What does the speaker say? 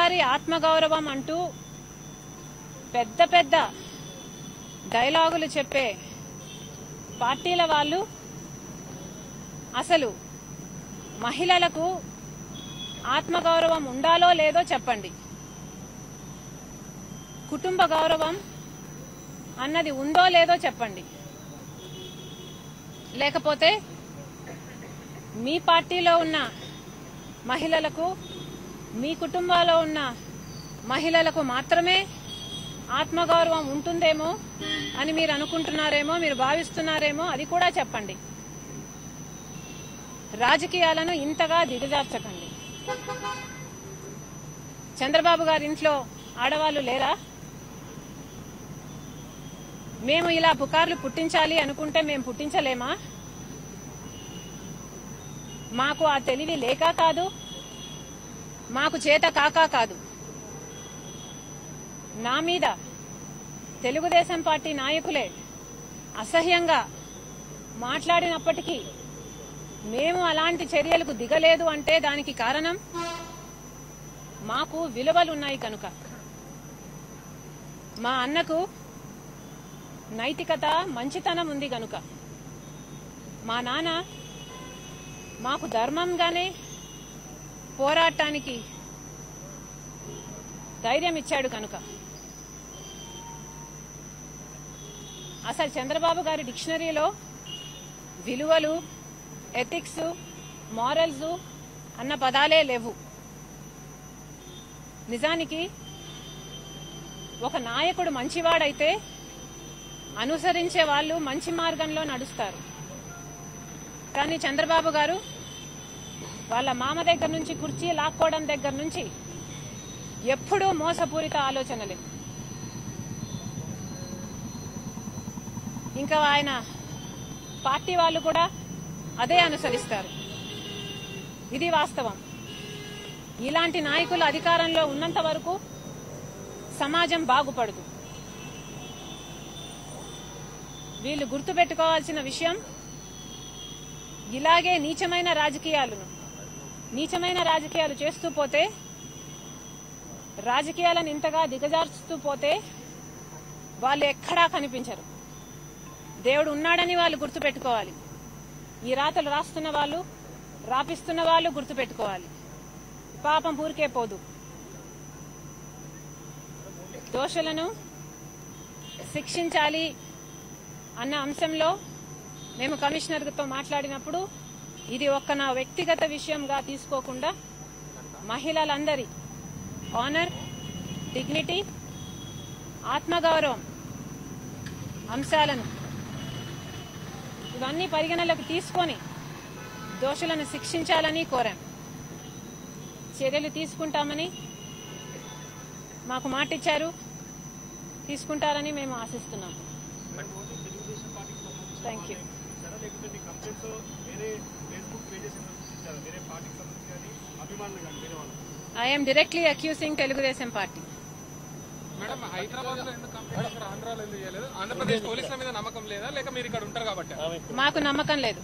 ప్రతిసారి ఆత్మగౌరవం అంటూ పెద్ద పెద్ద డైలాగులు చెప్పే పార్టీల వాళ్ళు అసలు మహిళలకు ఆత్మగౌరవం ఉండాలో లేదో చెప్పండి. కుటుంబ గౌరవం అన్నది ఉందో లేదో చెప్పండి. లేకపోతే మీ పార్టీలో ఉన్న మహిళలకు, మీ కుటుంబాల్లో ఉన్న మహిళలకు మాత్రమే ఆత్మగౌరవం ఉంటుందేమో అని మీరు అనుకుంటున్నారేమో, మీరు భావిస్తున్నారేమో, అది కూడా చెప్పండి. రాజకీయాలను ఇంతగా దిగజార్చకండి. చంద్రబాబు గారి ఇంట్లో ఆడవాళ్లు లేరా? మేము ఇలా పుకార్లు పుట్టించాలి అనుకుంటే మేము పుట్టించలేమా? మాకు ఆ తెలివి లేక కాదు, మాకు చేత కాక కాదు. నా మీద తెలుగుదేశం పార్టీ నాయకులే అసహ్యంగా మాట్లాడినప్పటికీ మేము అలాంటి చర్యలకు దిగలేదు అంటే దానికి కారణం మాకు విలువలున్నాయి కనుక. మా అన్నకు నైతికత, మంచితనం ఉంది కనుక. మా నాన్న మాకు ధర్మంగానే పోరాటానికి ధైర్యం ఇచ్చాడు కనుక. అసలు చంద్రబాబు గారి డిక్షనరీలో విలువలు, ఎథిక్స్, మారల్స్ అన్న పదాలే లేవు. నిజానికి ఒక నాయకుడు మంచివాడైతే అనుసరించే వాళ్ళు మంచి మార్గంలో నడుస్తారు. కానీ చంద్రబాబు గారు వాళ్ళ మామ దగ్గర నుంచి కుర్చీ లాక్కోవడం దగ్గర నుంచి ఎప్పుడూ మోసపూరిత ఆలోచనలే. ఇంకా ఆయన పార్టీ వాళ్ళు కూడా అదే అనుసరిస్తారు. ఇది వాస్తవం. ఇలాంటి నాయకులు అధికారంలో ఉన్నంత వరకు సమాజం బాగుపడదు. వీళ్ళు గుర్తుపెట్టుకోవాల్సిన విషయం, ఇలాగే నీచమైన రాజకీయాలు చేస్తూ పోతే, రాజకీయాలను ఇంతగా దిగజార్చుతూ పోతే వాళ్ళు ఎక్కడా కనిపించరు. దేవుడు ఉన్నాడని వాళ్ళు గుర్తుపెట్టుకోవాలి. ఈ రాతలు రాస్తున్న వాళ్ళు, రాపిస్తున్న వాళ్ళు గుర్తుపెట్టుకోవాలి. పాపం ఊరికే పోదు. దోషులను శిక్షించాలి అన్న అంశంలో మేము కమిషనర్తో మాట్లాడినప్పుడు ఇది ఒక్క నా వ్యక్తిగత విషయంగా తీసుకోకుండా మహిళలందరి ఆనర్, డిగ్నిటీ, ఆత్మగౌరవం అంశాలను ఇవన్నీ పరిగణలోకి తీసుకొని దోషులను శిక్షించాలని కోరాం. చర్యలు తీసుకుంటామని మాకు మాటిచ్చారు, తీసుకుంటారని మేము ఆశిస్తున్నాం. Thank you. I am directly accusing Telugudesam party. Madam, Hyderabad లో ఎందుకు కంప్లైంట్ చేశారు, ఆంధ్రాలో ఎందుకు చేయలేదు? ఆంధ్రప్రదేశ్ పోలీసుల మీద నమ్మకం లేదా, లేక మీరు ఇక్కడ ఉంటారు కాబట్టి? మాకు నమ్మకం లేదు.